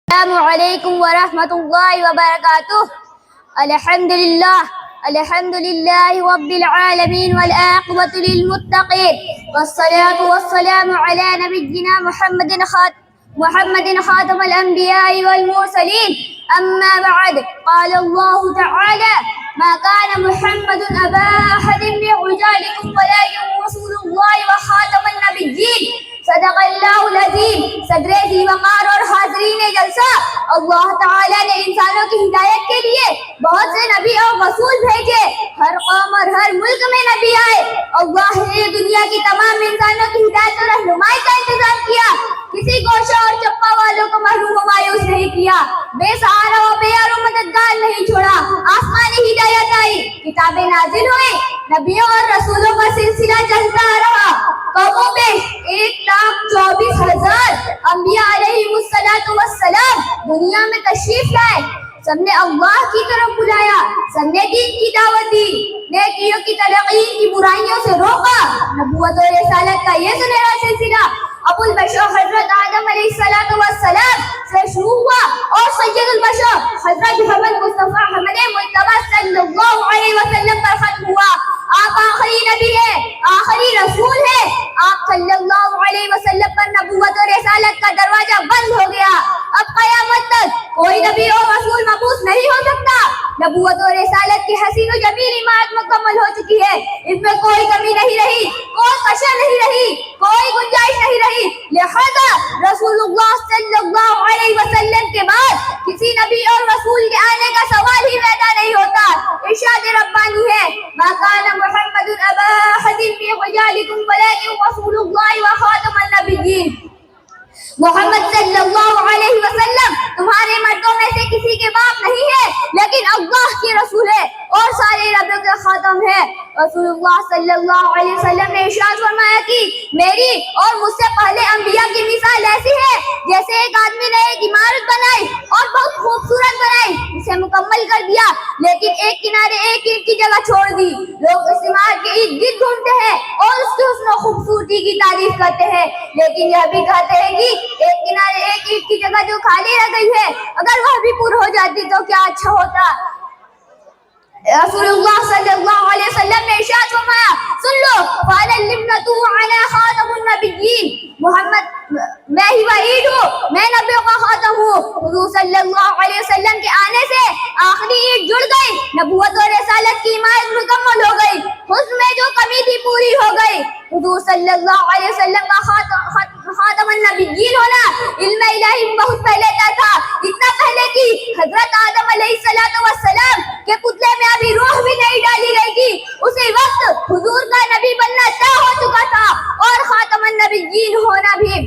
السلام علیکم ورحمۃ اللہ وبرکاتہ۔ الحمد للہ رب العالمین والعاقبۃ للمتقین والصلاة والسلام علی نبینا محمد خاتم الانبیاء والمرسلین، اما بعد، قال اللہ تعالی: ما كان محمد ابا احد من رجالكم ولكن رسول الله وخاتم النبیین۔ صدق اللہ العظیم۔ صدر ذی وقار اور حاضرین جلسہ، اللہ تعالیٰ نے انسانوں کی ہدایت کے لیے بہت سے نبی اور رسول بھیجے۔ ہر قوم اور ہر ملک میں نبی آئے۔ اللہ نے دنیا کی تمام انسانوں کی ہدایت اور رہنمائی کا انتظام کیا، کسی گوشہ اور چپا والوں کو محروم و مایوس نہیں کیا، بے سہارا و بے یار و مددگار نہیں چھوڑا۔ آسمانی ہدایت آئی، کتابیں نازل ہوئی، نبیوں اور رسولوں کا سلسلہ چلتا رہا۔ قوموں میں 1,24,000 انبیاء علیہم السلام دنیا میں تشریف لائے۔ سب نے اللہ کی طرف بلایا، سب نے دین کی دعوت دی، نیکیوں کی تلقین کی، برائیوں سے روکا۔ نبوت اور رسالت کا یہ سنہرا سلسلہ ابو البشر حضرت آدم علیہ السلام سے شروع ہوا اور سید البشر حضرت محمد مصطفیٰ حمد مجتبی صلی اللہ علیہ وسلم پر ختم ہوا۔ آپ آخری نبی ہے، آخری رسول ہے۔ آپ صلی اللہ علیہ وسلم پر نبوت اور رسالت کا دروازہ بند ہو گیا۔ اب قیامت تک کوئی نبی اور رسول مبعوث نہیں ہو سکتا۔ نبوت اور رسالت کی حسین و جمیل عمارت مکمل ہو چکی ہے، اس میں کوئی کمی نہیں رہی، کوئی کشا نہیں رہی، کوئی گنجائش نہیں رہی۔ لہذا رسول اللہ صلی اللہ علیہ وسلم کے بعد کسی نبی اور رسول کے آنے کا سوال ہی پیدا نہیں ہوتا۔ ارشاد ربانی ہے: ما کان محمد ابا احد من رجالکم ولکن رسول اللہ وخاتم النبیین۔ محمد صلی اللہ علیہ وسلم تمہارے مردوں میں سے کسی کے باپ نہیں ہے، لیکن اللہ کے رسول ہے اور سارے نبیوں کے خاتم ہے۔ رسول اللہ صلی اللہ علیہ وسلم نے ارشاد فرمایا کہ میری اور مجھ سے پہلے انبیاء کی مثال ایسی ہے جیسے ایک آدمی نے ایک عمارت بنائی اور بہت خوبصورت بنائی، اسے مکمل کر دیا، لیکن ایک کنارے ایک اینٹ کی جگہ چھوڑ دی۔ لوگ اس عمارت کے ارد گرد گھومتے ہیں اور اس کی حسن و خوبصورتی کی تعریف کرتے ہیں، لیکن یہ بھی کہتے ہیں کہ ایک کنارے ایک اینٹ کی جگہ جو خالی رہ گئی ہے، اگر وہ بھی پور ہو جاتی تو کیا اچھا ہوتا۔ رسول اللہ صلی اللہ علیہ وسلم نے ارشاد فرمایا: سن لو، قال النبوۃ علی خاتم النبیین، محمد میں ہی وحید ہوں، میں نبیوں کا خاتم ہوں۔ حضور صلی اللہ علیہ وسلم کے آنے سے آخری اینٹ جڑ گئی، نبوت اور رسالت کی عمارت مکمل ہو گئی، حسن میں جو کمی تھی پوری ہو گئی۔ حضور صلی اللہ علیہ وسلم کا خاتم النبیین ہونا علم الہی بہت پہلے کا تھا، اتنا پہلے کہ حضرت آدم علیہ السلام کے پتلے میں ابھی روح بھی نہیں ڈالی گئی تھی، اسی وقت حضور کا نبی بننا طے ہو چکا تھا اور خاتم النبیین ہونا بھی۔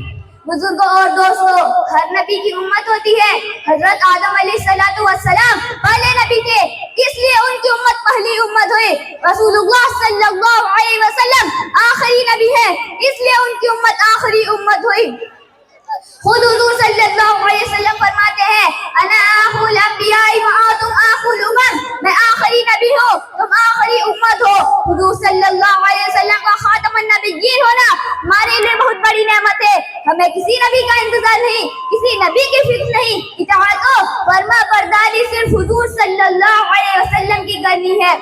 بزرگوں اور دوستوں، ہر نبی کی امت ہوتی ہے۔ حضرت آدم علیہ السلام پہلے نبی تھے، اس لیے ان کی امت پہلی امت ہوئی۔ رسول اللہ صلی اللہ علیہ وسلم آخری نبی ہے، اس لیے ان کی امت آخری امت ہوئی۔ خود حضور صلی اللہ علیہ وسلم فرماتے ہیں: انا آخر الانبیاء وانتم آخر الامم، میں آخری نبی ہوں، تم آخری امت ہو۔ حضور صلی اللہ علیہ وسلم کا خاتم النبیین ہونا ہمارے لیے بہت بڑی نعمت ہے۔ ہمیں کسی نبی کا انتظار نہیں، کسی نبی کی فکر نہیں، اطاعت و فرما برداری صرف حضور صلی اللہ علیہ وسلم کی کرنی ہے۔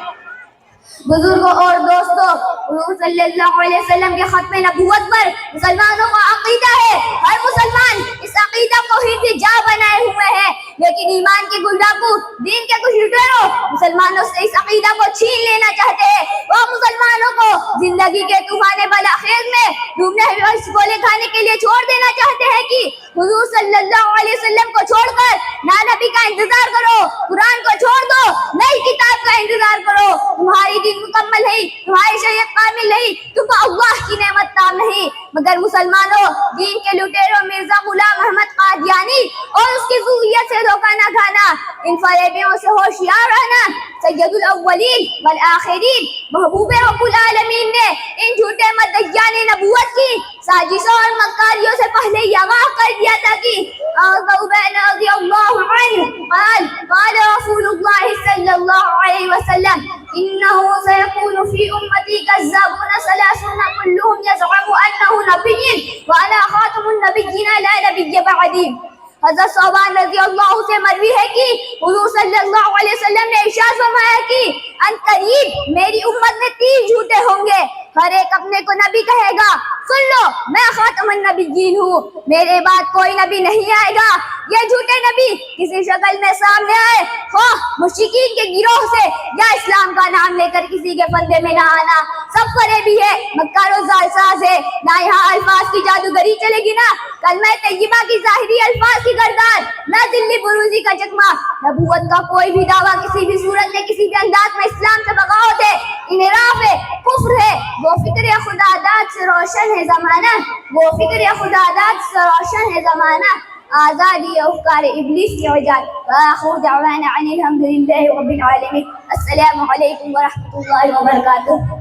بزرگوں اور دوستوں، حضور صلی اللہ علیہ وسلم کے ختم نبوت پر مسلمانوں کا عقیدہ ہے۔ ہر مسلمان اس عقیدہ کو ہی جا بنائے ہوئے ہیں، لیکن ایمان کے گلڈاکو، دین کے کچھ لٹیروں مسلمانوں سے اس عقیدہ کو چھین لینا چاہتے ہیں۔ وہ مسلمانوں کو زندگی کے طوفان بلاخیز میں ڈوبنے ہوئے گولے کھانے کے لیے چھوڑ دینا چاہتے ہیں کہ حضور صلی اللہ علیہ وسلم کو چھوڑ کر نہ نبی کا انتظار کرو، قرآن کو چھوڑ دو، نئی کتاب کا انتظار کرو۔ تمہاری دین مکمل نہیں، تمہاری شریعت کامل نہیں، تم کو اللہ کی نعمت تام نہیں۔ مگر مسلمانوں، دین کے لٹیروں مرزا غلام احمد قادیانی اور اس کی ذریت سے دھوکہ نہ کھانا، ان فریبیوں سے ہوشیار رہنا۔ سید الاولین والآخرین محبوب رب العالمین نے ان جھوٹے مدعیان نبوت کی سازشوں اور مکاریوں سے پہلے یہ آگاہ کر دیا تھا کہ رضی اللہ عنہ قال رسول اللہ صلی اللہ علیہ وسلم: انه سيكون في امتي كذابون ثلاثون كلهم يزعم انه نبي وانا خاتم النبيين لا نبي بعدي۔ حضرت صوبان رضی اللہ سے مروی ہے کہ حضور صلی اللہ علیہ وسلم نے ارشاد فرمایا کہ ان قریب میری امت میں 30 جھوٹے ہوں گے، ہر ایک اپنے کو نبی کہے گا، سن لو میں خاتم النبیین ہوں، میرے بعد کوئی نبی نہیں آئے گا۔ یہ جھوٹے نبی کسی شکل میں سامنے آئے، خواہ مشرکین کے گروہ سے یا اسلام کا نام لے کر کسی کے پردے میں نہ آنا، سب فریبی ہے، مکار و جعلساز ہے، نہ یہاں الفاظ کی جادوگری چلے گی، نہ کلمہ طیبہ کی ظاہری الفاظ کی گردان، نہ ذلی بروزی کا چکمہ، نبوت کا کوئی بھی دعویٰ کسی بھی صورت میں کسی بھی انداز میں اسلام سے بغاوت ہے، انحراف ہے، کفر ہے۔ وہ فکر خدا داد سے روشن ہے زمانہ، وہ فکر خدا داد سے روشن ہے زمانہ، آزادی افکار ابلیس کی وجہ۔ وآخر دعوانا ان الحمد للہ رب العالمین۔ السلام علیکم ورحمۃ اللہ وبرکاتہ۔